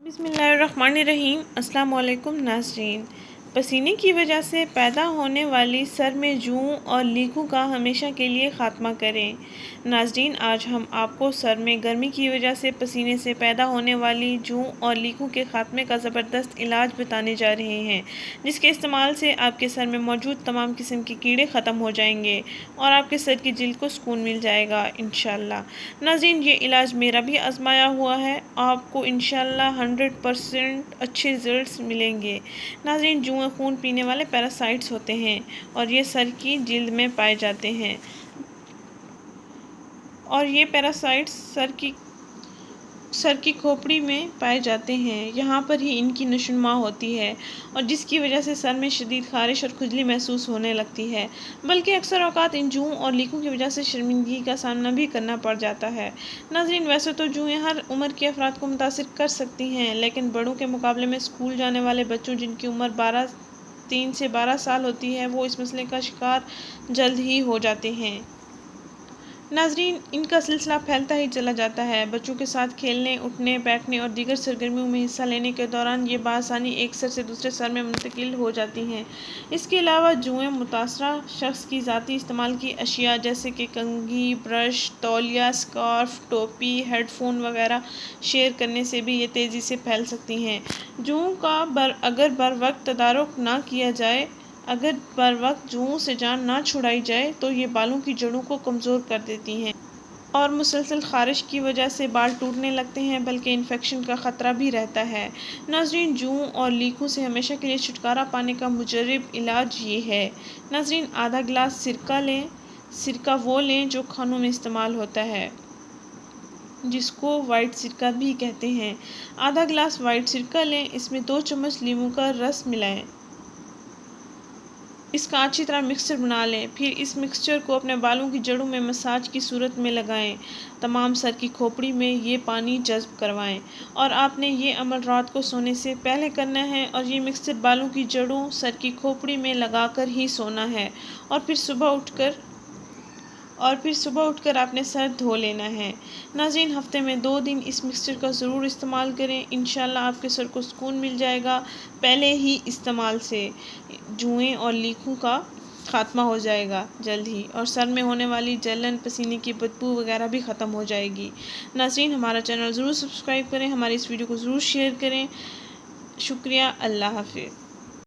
बिस्मिल्लाहिर्रहमानिर्रहीम। अस्सलाम वालेकुम नाज़रीन। पसीने की वजह से पैदा होने वाली सर में जूं और लीकों का हमेशा के लिए ख़ात्मा करें। नाज़रीन, आज हम आपको सर में गर्मी की वजह से पसीने से पैदा होने वाली जूं और लीकों के ख़ात्मे का ज़बरदस्त इलाज बताने जा रहे हैं, जिसके इस्तेमाल से आपके सर में मौजूद तमाम किस्म के कीड़े ख़त्म हो जाएंगे और आपके सर की जिल्द को सुकून मिल जाएगा इंशाअल्लाह। नाज़रीन, ये इलाज मेरा भी आजमाया हुआ है, आपको इंशाअल्लाह 100% अच्छे रिज़ल्ट्स मिलेंगे। नाज़रीन, जुएँ खून पीने वाले पैरासाइट्स होते हैं और ये सर की जिल्द में पाए जाते हैं और ये पैरासाइट्स सर की खोपड़ी में पाए जाते हैं। यहाँ पर ही इनकी नशोनुमा होती है और जिसकी वजह से सर में शदीद ख़ारिश और खुजली महसूस होने लगती है। बल्कि अक्सर औक़ात इन जुओं और लीकों की वजह से शर्मिंदगी का सामना भी करना पड़ जाता है। नाज़रीन, वैसे तो जुएँ हर उम्र के अफराद को मुतासिर कर सकती हैं, लेकिन बड़ों के मुकाबले में स्कूल जाने वाले बच्चों जिनकी उम्र 3 से 12 साल होती है, वो इस मसले का शिकार जल्द ही हो जाते हैं। नाज़रीन, इनका सिलसिला फैलता ही चला जाता है। बच्चों के साथ खेलने, उठने, बैठने और दीगर सरगर्मियों में हिस्सा लेने के दौरान ये बआसानी एक सर से दूसरे सर में मुंतकिल हो जाती हैं। इसके अलावा जुएँ मुतासरा शख्स की ज़ाती इस्तेमाल की अशिया जैसे कि कंघी, ब्रश, तौलिया, स्कार्फ, टोपी, हेडफोन वगैरह शेयर करने से भी ये तेज़ी से फैल सकती हैं। जुओं का अगर बर वक्त तदारुक ना किया जाए, अगर बर वक्त जुओं से जान ना छुड़ाई जाए तो ये बालों की जड़ों को कमज़ोर कर देती हैं और मुसलसल ख़ारिश की वजह से बाल टूटने लगते हैं, बल्कि इन्फेक्शन का ख़तरा भी रहता है। नाज़रीन, जुओं और लीकों से हमेशा के लिए छुटकारा पाने का मुजर्रब इलाज ये है। नाज़रीन, आधा गिलास सिरका लें। सिरका वो लें जो खानों में इस्तेमाल होता है, जिसको वाइट सिरका भी कहते हैं। आधा गिलास वाइट सिरका लें, इसमें 2 चम्मच नींबू का रस मिलाएं। इसका अच्छी तरह मिक्सचर बना लें। फिर इस मिक्सचर को अपने बालों की जड़ों में मसाज की सूरत में लगाएं। तमाम सर की खोपड़ी में ये पानी जज्ब करवाएं और आपने ये अमल रात को सोने से पहले करना है और ये मिक्सचर बालों की जड़ों, सर की खोपड़ी में लगाकर ही सोना है और फिर सुबह उठकर आपने सर धो लेना है। नाज़रीन, हफ्ते में 2 दिन इस मिक्सचर का ज़रूर इस्तेमाल करें। इंशाअल्लाह आपके सर को सुकून मिल जाएगा। पहले ही इस्तेमाल से जुएँ और लीकों का ख़ात्मा हो जाएगा जल्द ही और सर में होने वाली जलन, पसीने की बदबू वगैरह भी ख़त्म हो जाएगी। नाज़रीन, हमारा चैनल ज़रूर सब्सक्राइब करें, हमारी इस वीडियो को ज़रूर शेयर करें। शुक्रिया। अल्लाह हाफ़िज़।